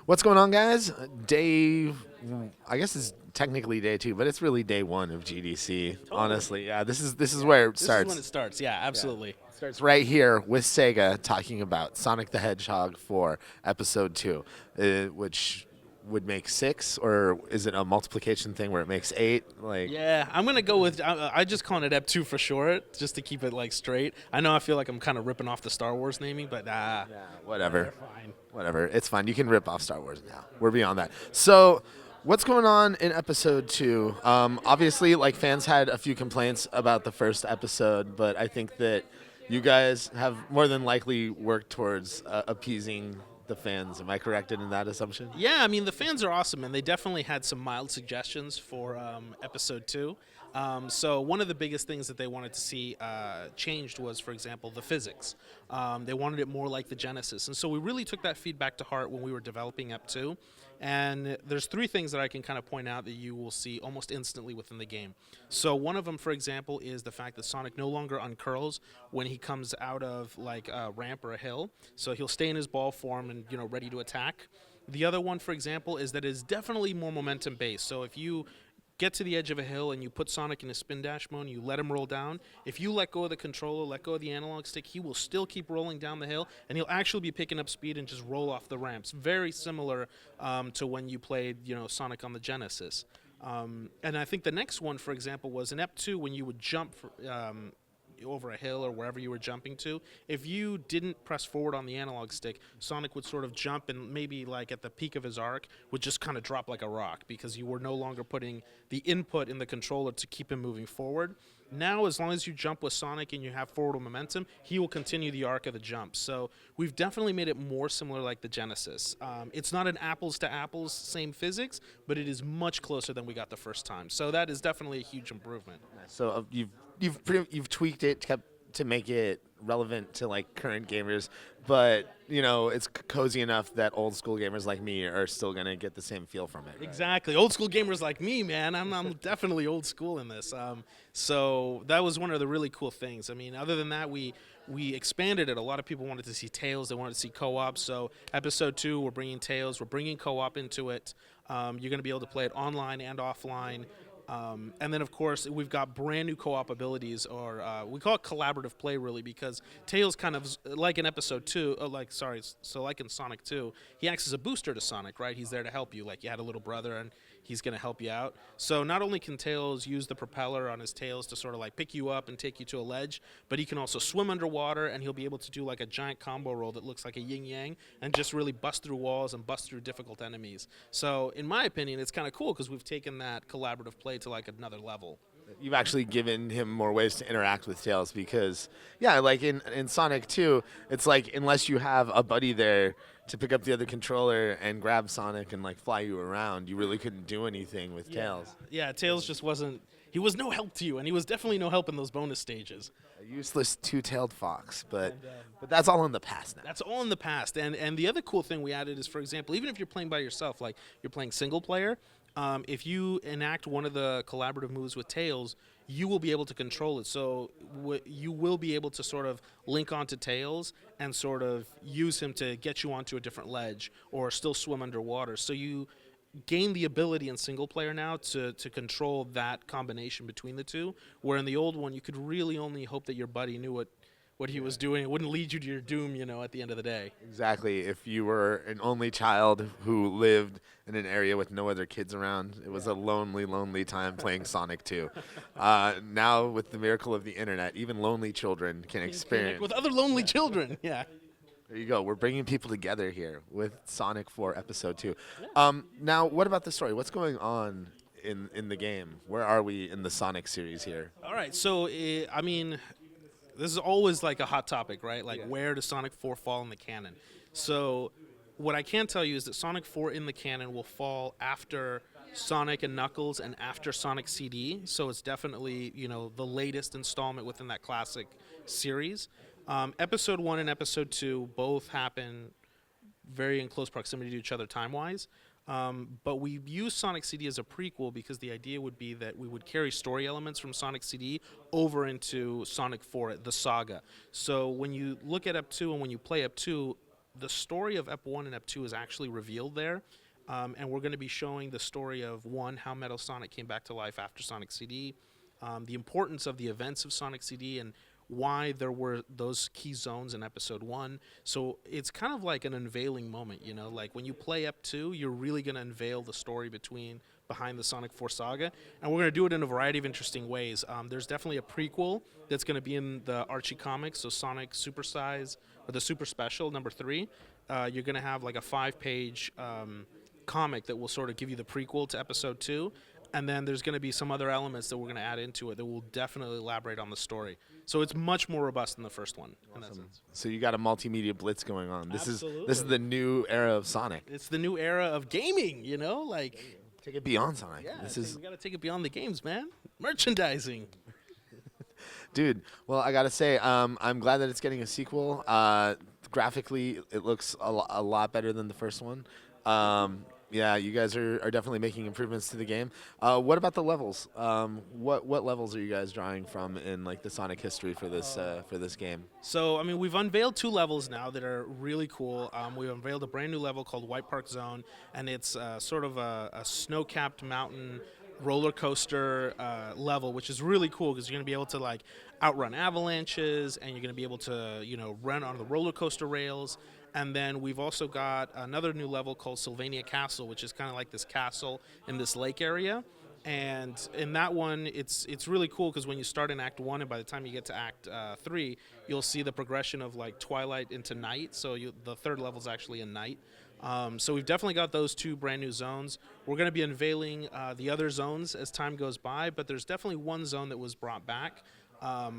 What's going on, guys? I guess it's technically day two, but it's really day one of GDC. Totally. Honestly, yeah, this is where it This is when it starts. starts. Yeah, absolutely. It starts right here with Sega talking about Sonic the Hedgehog for Episode Two, which would make six, or is it a multiplication thing where it makes eight? Like, Yeah, I'm gonna go with. I just calling it Ep 2 for short, just to keep it like straight. I know I feel like I'm kind of ripping off the Star Wars naming, but whatever, they're fine. whatever. It's fine. You can rip off Star Wars now. We're beyond that. So. What's going on in episode two? Obviously, like fans had a few complaints about the first episode, but I think that you guys have more than likely worked towards appeasing the fans. Am I corrected in that assumption? Yeah, I mean the fans are awesome, and they definitely had some mild suggestions for Episode 2. So one of the biggest things that they wanted to see changed was, for example, the physics. They wanted it more like the Genesis, and so we really took that feedback to heart when we were developing Ep 2. And there's three things that I can kind of point out that you will see almost instantly within the game. So one of them, for example, is the fact that Sonic no longer uncurls when he comes out of like a ramp or a hill. So he'll stay in his ball form and ready to attack. The other one, for example, is that it's definitely more momentum based. So if you get to the edge of a hill and you put Sonic in a spin dash mode and you let him roll down, if you let go of the controller, let go of the analog stick, he will still keep rolling down the hill and he'll actually be picking up speed and just roll off the ramps. Very similar to when you played, Sonic on the Genesis. And I think the next one, for example, was in Ep 2 when you would jump over a hill or wherever you were jumping to. If you didn't press forward on the analog stick, Sonic would sort of jump and maybe like at the peak of his arc would just kind of drop like a rock because you were no longer putting the input in the controller to keep him moving forward. Now, as long as you jump with Sonic and you have forward momentum, he will continue the arc of the jump. So we've definitely made it more similar like the Genesis. It's not an apples to apples same physics, but it is much closer than we got the first time. So that is definitely a huge improvement. So you've tweaked it to make it relevant to like current gamers, but it's cozy enough that old school gamers like me are still gonna get the same feel from it. Right? Exactly. Old school gamers like me, man. I'm definitely old school in this. So that was one of the really cool things. I mean, other than that, we expanded it. A lot of people wanted to see Tails. They wanted to see co-op. So episode 2, we're bringing Tails. We're bringing co-op into it. You're going to be able to play it online and offline. And then, of course, we've got brand new co-op abilities, or we call it collaborative play, really, because Tails kind of like in Episode 2, so like in Sonic 2, he acts as a booster to Sonic, right? He's there to help you, like you had a little brother, and he's going to help you out. So not only can Tails use the propeller on his tails to sort of like pick you up and take you to a ledge, but he can also swim underwater, and he'll be able to do like a giant combo roll that looks like a yin-yang and just really bust through walls and bust through difficult enemies. So in my opinion, it's kind of cool because we've taken that collaborative play to like another level. You've actually given him more ways to interact with Tails because, yeah, like in Sonic 2, it's like unless you have a buddy there to pick up the other controller and grab Sonic and like fly you around, you really couldn't do anything with Tails. Yeah, Tails just wasn't. He was no help to you, and he was definitely no help in those bonus stages. A useless two-tailed fox, but that's all in the past now. That's all in the past. And the other cool thing we added is, for example, even if you're playing by yourself, like you're playing single player, if you enact one of the collaborative moves with Tails, you will be able to control it. So you will be able to sort of link onto Tails and sort of use him to get you onto a different ledge or still swim underwater. So you gain the ability in single player now to control that combination between the two, where in the old one you could really only hope that your buddy knew what he was doing. It wouldn't lead you to your doom, at the end of the day. Exactly. If you were an only child who lived in an area with no other kids around, it was a lonely, lonely time playing Sonic 2. Now, with the miracle of the internet, even lonely children can experience. With other lonely children, yeah. There you go. We're bringing people together here with Sonic 4 Episode 2. Now, what about the story? What's going on in the game? Where are we in the Sonic series here? All right, so, I mean, this is always like a hot topic, right? Like, where does Sonic 4 fall in the canon? So what I can tell you is that Sonic 4 in the canon will fall after Sonic and Knuckles and after Sonic CD. So it's definitely, the latest installment within that classic series. Episode 1 and Episode 2 both happen very in close proximity to each other time-wise. But we use Sonic CD as a prequel because the idea would be that we would carry story elements from Sonic CD over into Sonic 4, the saga. So when you look at Ep 2 and when you play Ep 2, the story of Ep 1 and Ep 2 is actually revealed there. And we're going to be showing the story of, one, how Metal Sonic came back to life after Sonic CD, the importance of the events of Sonic CD, and why there were those key zones in Episode 1. So it's kind of like an unveiling moment, you know? Like, when you play Ep 2, you're really going to unveil the story behind the Sonic 4 saga, and we're going to do it in a variety of interesting ways. There's definitely a prequel that's going to be in the Archie comics, so Sonic Super Size, or the Super Special, number 3. You're going to have like a 5-page comic that will sort of give you the prequel to Episode 2, and then there's going to be some other elements that we're going to add into it that will definitely elaborate on the story. So it's much more robust than the first one. In that sense. So you got a multimedia blitz going on. This Absolutely. is the new era of Sonic. It's the new era of gaming, you know, like. Take it beyond Sonic. Yeah, we got to take it beyond the games, man. Merchandising. Dude, well, I gotta say, I'm glad that it's getting a sequel. Graphically, it looks a lot better than the first one. Yeah, you guys are definitely making improvements to the game. What about the levels? What levels are you guys drawing from in like the Sonic history for this game? So, I mean, we've unveiled 2 levels now that are really cool. We've unveiled a brand new level called White Park Zone, and it's sort of a snow-capped mountain roller coaster level, which is really cool because you're going to be able to like outrun avalanches, and you're going to be able to, you know, run on the roller coaster rails. And then we've also got another new level called Sylvania Castle, which is kind of like this castle in this lake area. And in that one, it's really cool because when you start in Act 1 and by the time you get to Act 3, you'll see the progression of like twilight into night. So the third level is actually in night. So we've definitely got those 2 brand new zones. We're going to be unveiling the other zones as time goes by, but there's definitely one zone that was brought back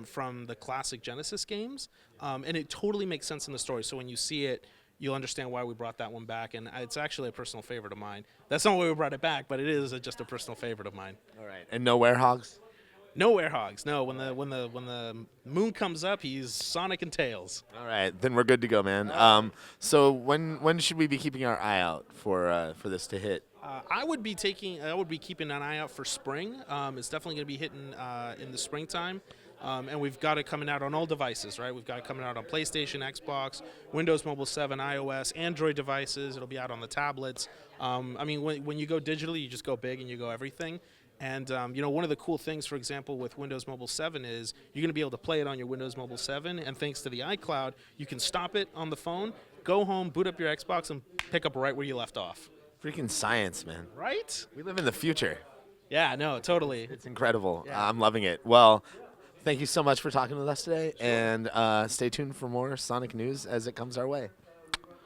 from the classic Genesis games, and it totally makes sense in the story. So when you see it, you'll understand why we brought that one back, and it's actually a personal favorite of mine. That's not why we brought it back, but it is just a personal favorite of mine. All right, and no werewolves? No werewolves. No, when the moon comes up, he's Sonic and Tails. All right, then we're good to go, man. So when should we be keeping our eye out for this to hit? I would be keeping an eye out for spring. It's definitely going to be hitting in the springtime. And we've got it coming out on all devices, right? We've got it coming out on PlayStation, Xbox, Windows Mobile 7, iOS, Android devices. It'll be out on the tablets. I mean, when you go digitally, you just go big and you go everything. And, you know, one of the cool things, for example, with Windows Mobile 7 is you're going to be able to play it on your Windows Mobile 7. And thanks to the iCloud, you can stop it on the phone, go home, boot up your Xbox, and pick up right where you left off. Freaking science, man. Right? We live in the future. Yeah, no, totally. It's incredible. Yeah. I'm loving it. Well, thank you so much for talking with us today, and stay tuned for more Sonic news as it comes our way.